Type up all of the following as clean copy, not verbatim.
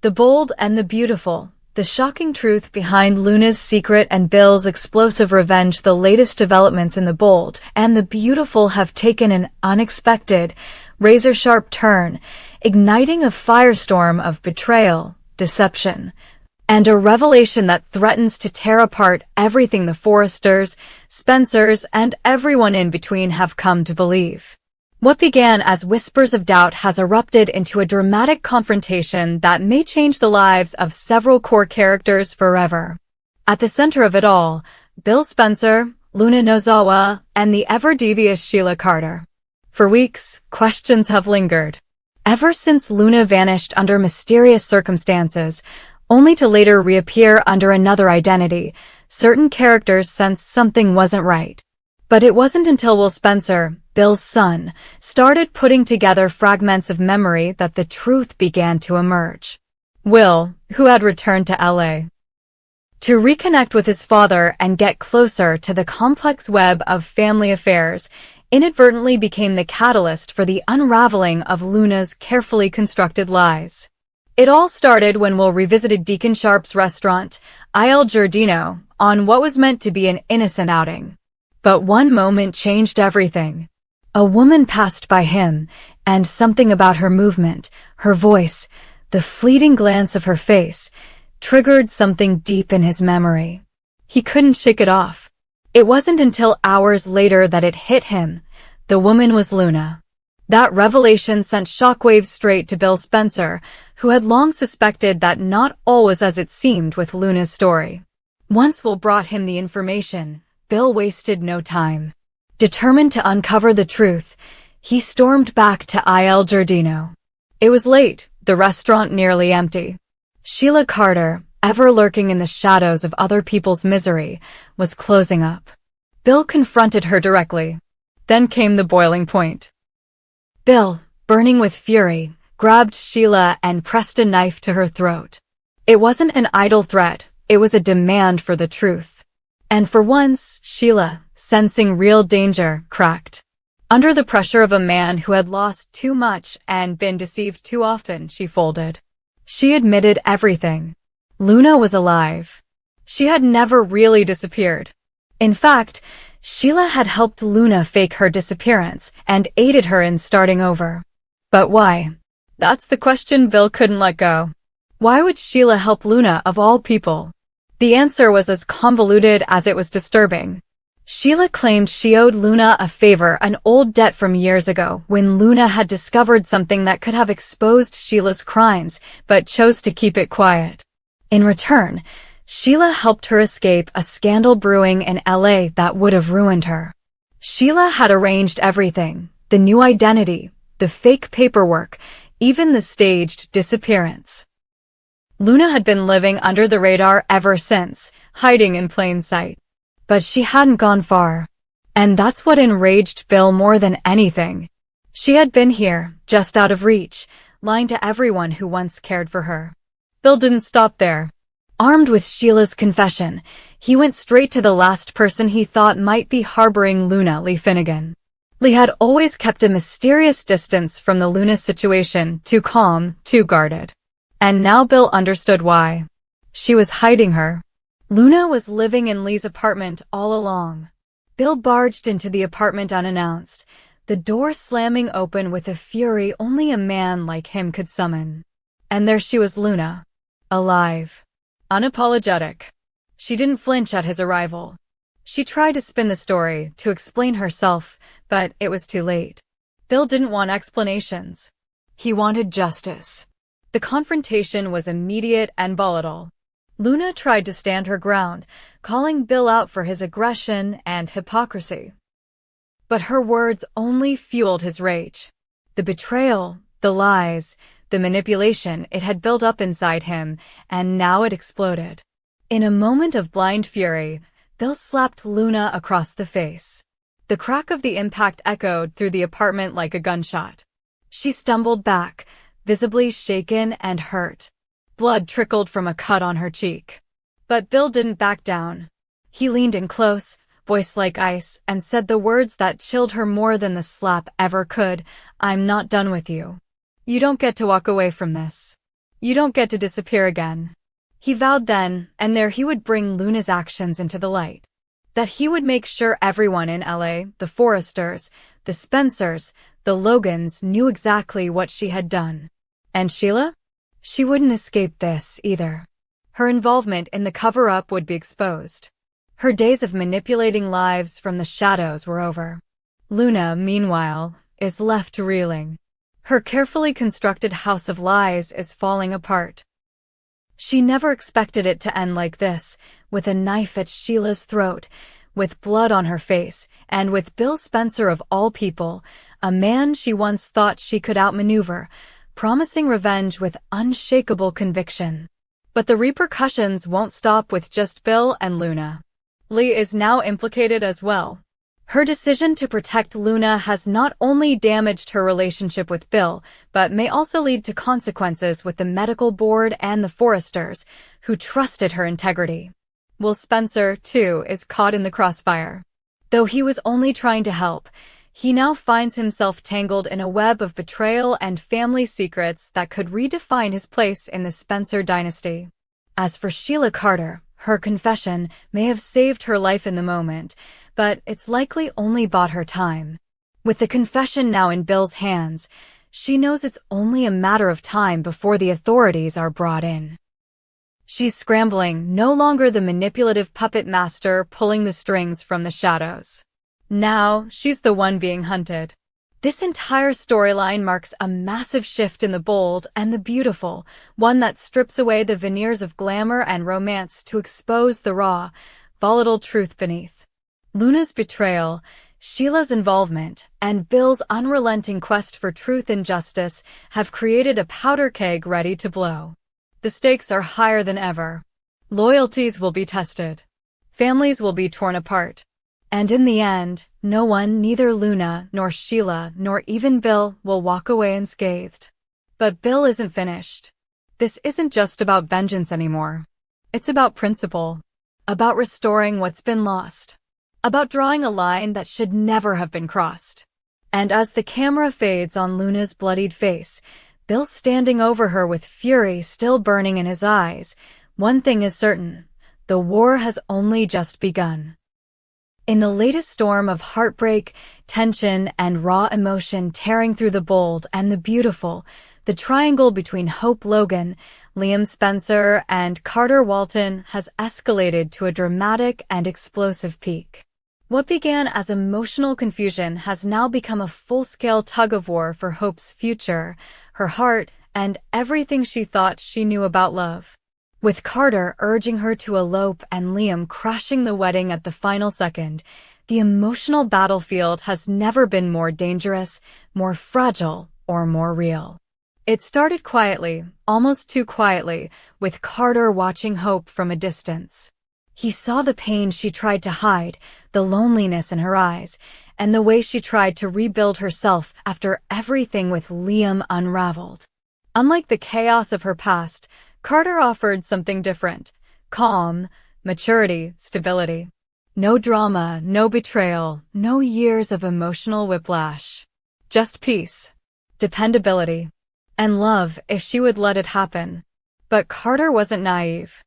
The bold and the beautiful. The shocking truth behind Luna's secret and Bill's explosive revenge. The latest developments in The Bold and the Beautiful have taken an unexpected, razor-sharp turn, igniting a firestorm of betrayal, deception, and a revelation that threatens to tear apart everything the Forresters, Spencers, and everyone in between have come to believe. What began as whispers of doubt has erupted into a dramatic confrontation that may change the lives of several core characters forever. At the center of it all, Bill Spencer, Luna Nozawa, and the ever-devious Sheila Carter. For weeks, questions have lingered. Ever since Luna vanished under mysterious circumstances, only to later reappear under another identity, certain characters sensed something wasn't right. But it wasn't until Will Spencer, Bill's son, started putting together fragments of memory that the truth began to emerge. Will, who had returned to LA to reconnect with his father and get closer to the complex web of family affairs, inadvertently became the catalyst for the unraveling of Luna's carefully constructed lies. It all started when Will revisited Deacon Sharp's restaurant, Il Giardino, on what was meant to be an innocent outing. But one moment changed everything. A woman passed by him, and something about her movement, her voice, the fleeting glance of her face, triggered something deep in his memory. He couldn't shake it off. It wasn't until hours later that it hit him. The woman was Luna. That revelation sent shockwaves straight to Bill Spencer, who had long suspected that not all was as it seemed with Luna's story. Once Will brought him the information, Bill wasted no time. Determined to uncover the truth, he stormed back to Il Giardino. It was late, the restaurant nearly empty. Sheila Carter, ever lurking in the shadows of other people's misery, was closing up. Bill confronted her directly. Then came the boiling point. Bill, burning with fury, grabbed Sheila and pressed a knife to her throat. It wasn't an idle threat, it was a demand for the truth. And for once, Sheila, sensing real danger, cracked. Under the pressure of a man who had lost too much and been deceived too often, she folded. She admitted everything. Luna was alive. She had never really disappeared. In fact, Sheila had helped Luna fake her disappearance and aided her in starting over. But why? That's the question Bill couldn't let go. Why would Sheila help Luna of all people? The answer was as convoluted as it was disturbing. Sheila claimed she owed Luna a favor, an old debt from years ago, when Luna had discovered something that could have exposed Sheila's crimes, but chose to keep it quiet. In return, Sheila helped her escape a scandal brewing in LA that would have ruined her. Sheila had arranged everything, the new identity, the fake paperwork, even the staged disappearance. Luna had been living under the radar ever since, hiding in plain sight. But she hadn't gone far. And that's what enraged Bill more than anything. She had been here, just out of reach, lying to everyone who once cared for her. Bill didn't stop there. Armed with Sheila's confession, he went straight to the last person he thought might be harboring Luna, Lee Finnegan. Lee had always kept a mysterious distance from the Luna situation, too calm, too guarded. And now Bill understood why. She was hiding her. Luna was living in Lee's apartment all along. Bill barged into the apartment unannounced, the door slamming open with a fury only a man like him could summon. And there she was, Luna. Alive. Unapologetic. She didn't flinch at his arrival. She tried to spin the story, to explain herself, but it was too late. Bill didn't want explanations. He wanted justice. The confrontation was immediate and volatile. Luna tried to stand her ground, calling Bill out for his aggression and hypocrisy. But her words only fueled his rage. The betrayal, the lies, the manipulation, it had built up inside him, and now it exploded. In a moment of blind fury, Bill slapped Luna across the face. The crack of the impact echoed through the apartment like a gunshot. She stumbled back, visibly shaken and hurt. Blood trickled from a cut on her cheek. But Bill didn't back down. He leaned in close, voice like ice, and said the words that chilled her more than the slap ever could. "I'm not done with you. You don't get to walk away from this." You don't get to disappear again. He vowed then and there he would bring Luna's actions into the light. That he would make sure everyone in LA, the Forresters, the Spencers, the Logans, knew exactly what she had done. And Sheila? She wouldn't escape this, either. Her involvement in the cover-up would be exposed. Her days of manipulating lives from the shadows were over. Luna, meanwhile, is left reeling. Her carefully constructed house of lies is falling apart. She never expected it to end like this, with a knife at Sheila's throat, with blood on her face, and with Bill Spencer of all people, a man she once thought she could outmaneuver, promising revenge with unshakable conviction. But the repercussions won't stop with just Bill and Luna. Lee is now implicated as well. Her decision to protect Luna has not only damaged her relationship with Bill, but may also lead to consequences with the medical board and the Forresters, who trusted her integrity. Will Spencer, too, is caught in the crossfire. Though he was only trying to help, he now finds himself tangled in a web of betrayal and family secrets that could redefine his place in the Spencer dynasty. As for Sheila Carter, her confession may have saved her life in the moment, but it's likely only bought her time. With the confession now in Bill's hands, she knows it's only a matter of time before the authorities are brought in. She's scrambling, no longer the manipulative puppet master pulling the strings from the shadows. Now, she's the one being hunted. This entire storyline marks a massive shift in the bold and the beautiful, one that strips away the veneers of glamour and romance to expose the raw, volatile truth beneath. Luna's betrayal, Sheila's involvement, and Bill's unrelenting quest for truth and justice have created a powder keg ready to blow. The stakes are higher than ever. Loyalties will be tested. Families will be torn apart. And in the end, no one, neither Luna, nor Sheila, nor even Bill, will walk away unscathed. But Bill isn't finished. This isn't just about vengeance anymore. It's about principle. About restoring what's been lost. About drawing a line that should never have been crossed. And as the camera fades on Luna's bloodied face, Bill standing over her with fury still burning in his eyes, one thing is certain: the war has only just begun. In the latest storm of heartbreak, tension, and raw emotion tearing through the bold and the beautiful, the triangle between Hope Logan, Liam Spencer, and Carter Walton has escalated to a dramatic and explosive peak. What began as emotional confusion has now become a full-scale tug-of-war for Hope's future, her heart, and everything she thought she knew about love. With Carter urging her to elope and Liam crashing the wedding at the final second, the emotional battlefield has never been more dangerous, more fragile, or more real. It started quietly, almost too quietly, with Carter watching Hope from a distance. He saw the pain she tried to hide, the loneliness in her eyes, and the way she tried to rebuild herself after everything with Liam unraveled. Unlike the chaos of her past, Carter offered something different: calm, maturity, stability. No drama, no betrayal, no years of emotional whiplash. Just peace, dependability, and love if she would let it happen. But Carter wasn't naive.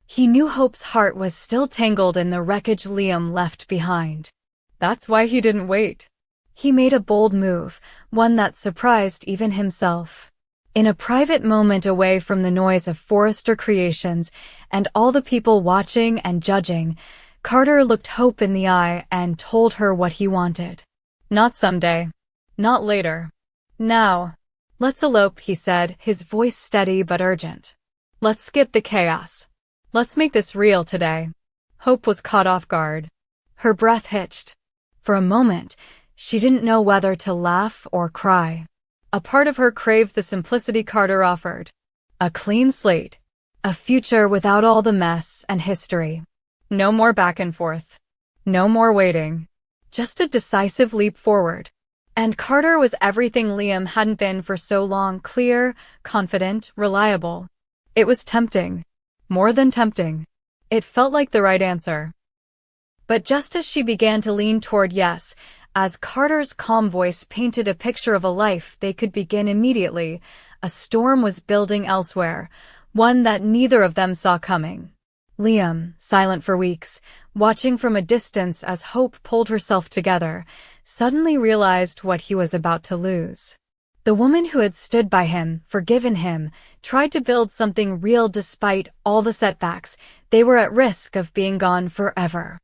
He knew Hope's heart was still tangled in the wreckage Liam left behind. That's why he didn't wait. He made a bold move, one that surprised even himself. In a private moment away from the noise of Forrester creations and all the people watching and judging, Carter looked Hope in the eye and told her what he wanted. Not someday. Not later. Now. Let's elope, he said, his voice steady but urgent. Let's skip the chaos. Let's make this real today. Hope was caught off guard. Her breath hitched. For a moment, she didn't know whether to laugh or cry. A part of her craved the simplicity Carter offered. A clean slate. A future without all the mess and history. No more back and forth. No more waiting. Just a decisive leap forward. And Carter was everything Liam hadn't been for so long: clear, confident, reliable. It was tempting. More than tempting. It felt like the right answer. But just as she began to lean toward yes, as Carter's calm voice painted a picture of a life they could begin immediately, A storm was building elsewhere, one that neither of them saw coming. Liam, silent for weeks, watching from a distance as Hope pulled herself together, suddenly realized what he was about to lose. The woman who had stood by him, forgiven him, tried to build something real despite all the setbacks. They were at risk of being gone forever.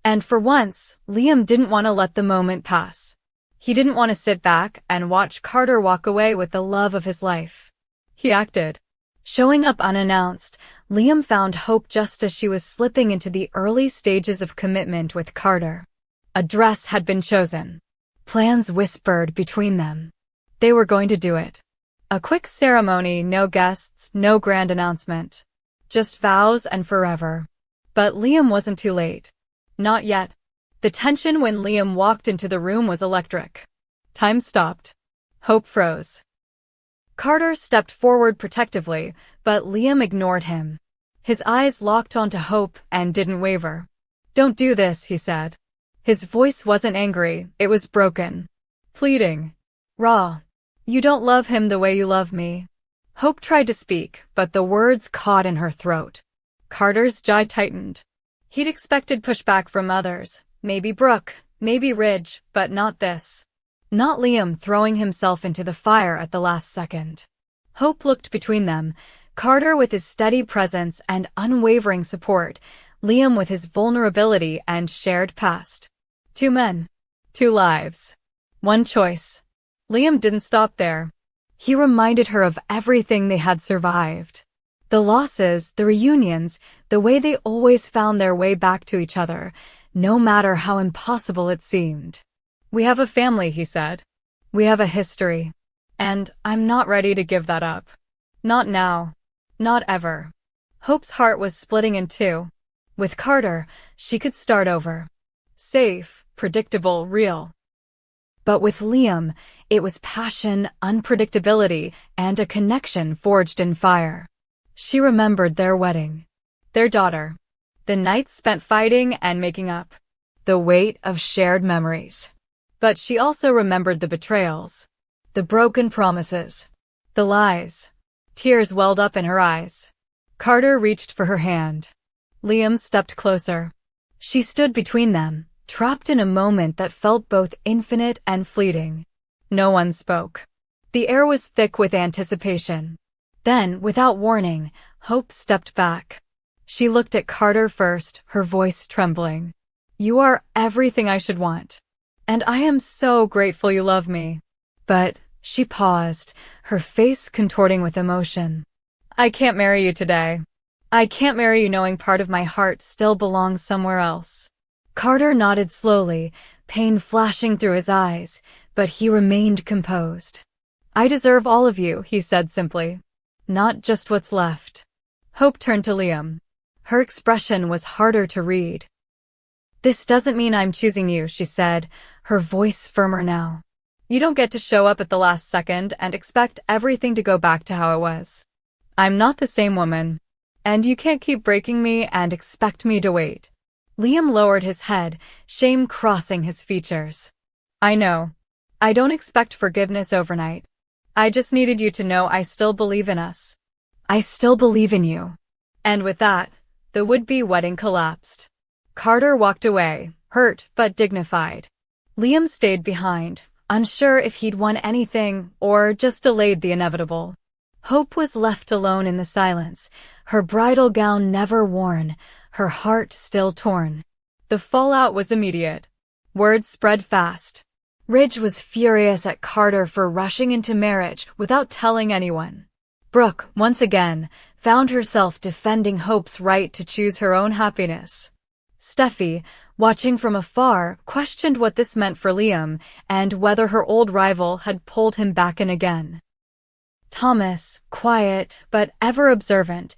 And for once, Liam didn't want to let the moment pass. He didn't want to sit back and watch Carter walk away with the love of his life. He acted. Showing up unannounced, Liam found Hope just as she was slipping into the early stages of commitment with Carter. A dress had been chosen. Plans whispered between them. They were going to do it. A quick ceremony, no guests, no grand announcement. Just vows and forever. But Liam wasn't too late. Not yet. The tension when Liam walked into the room was electric. Time stopped. Hope froze. Carter stepped forward protectively, but Liam ignored him. His eyes locked onto Hope and didn't waver. "Don't do this," he said. His voice wasn't angry, it was broken. Pleading. Raw. "You don't love him the way you love me." Hope tried to speak, but the words caught in her throat. Carter's jaw tightened. He'd expected pushback from others, maybe Brooke, maybe Ridge, but not this. Not Liam throwing himself into the fire at the last second. Hope looked between them, Carter with his steady presence and unwavering support, Liam with his vulnerability and shared past. Two men. Two lives. One choice. Liam didn't stop there. He reminded her of everything they had survived. The losses, the reunions, the way they always found their way back to each other, no matter how impossible it seemed. "We have a family," he said. "We have a history. And I'm not ready to give that up. Not now. Not ever." Hope's heart was splitting in two. With Carter, she could start over. Safe, predictable, real. But with Liam, it was passion, unpredictability, and a connection forged in fire. She remembered their wedding. Their daughter. The nights spent fighting and making up. The weight of shared memories. But she also remembered the betrayals. The broken promises. The lies. Tears welled up in her eyes. Carter reached for her hand. Liam stepped closer. She stood between them, trapped in a moment that felt both infinite and fleeting. No one spoke. The air was thick with anticipation. Then, without warning, Hope stepped back. She looked at Carter first, her voice trembling. "You are everything I should want. And I am so grateful you love me." But she paused, her face contorting with emotion. "I can't marry you today. I can't marry you knowing part of my heart still belongs somewhere else." Carter nodded slowly, pain flashing through his eyes, but he remained composed. "I deserve all of you," he said simply. "Not just what's left." Hope turned to Liam. Her expression was harder to read. "This doesn't mean I'm choosing you," she said, her voice firmer now. "You don't get to show up at the last second and expect everything to go back to how it was. I'm not the same woman. And you can't keep breaking me and expect me to wait." Liam lowered his head, shame crossing his features. "I know. I don't expect forgiveness overnight. I just needed you to know I still believe in us. I still believe in you." And with that, the would-be wedding collapsed. Carter walked away, hurt but dignified. Liam stayed behind, unsure if he'd won anything or just delayed the inevitable. Hope was left alone in the silence, her bridal gown never worn, her heart still torn. The fallout was immediate. Word spread fast. Ridge was furious at Carter for rushing into marriage without telling anyone. Brooke, once again, found herself defending Hope's right to choose her own happiness. Steffi, watching from afar, questioned what this meant for Liam and whether her old rival had pulled him back in again. Thomas, quiet but ever observant,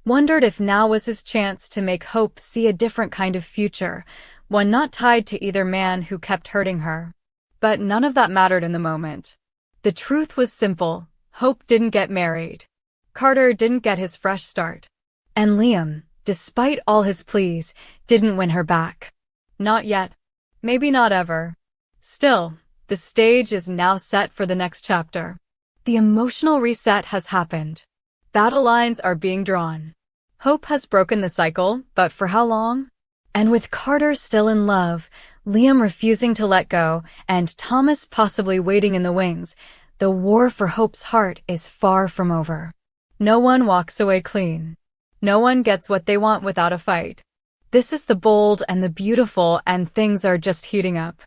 wondered if now was his chance to make Hope see a different kind of future, one not tied to either man who kept hurting her. But none of that mattered in the moment. The truth was simple. Hope didn't get married. Carter didn't get his fresh start. And Liam, despite all his pleas, didn't win her back. Not yet. Maybe not ever. Still, the stage is now set for the next chapter. The emotional reset has happened. Battle lines are being drawn. Hope has broken the cycle, but for how long? And with Carter still in love, Liam refusing to let go, and Thomas possibly waiting in the wings, the war for Hope's heart is far from over. No one walks away clean. No one gets what they want without a fight. This is The Bold and the Beautiful, and things are just heating up.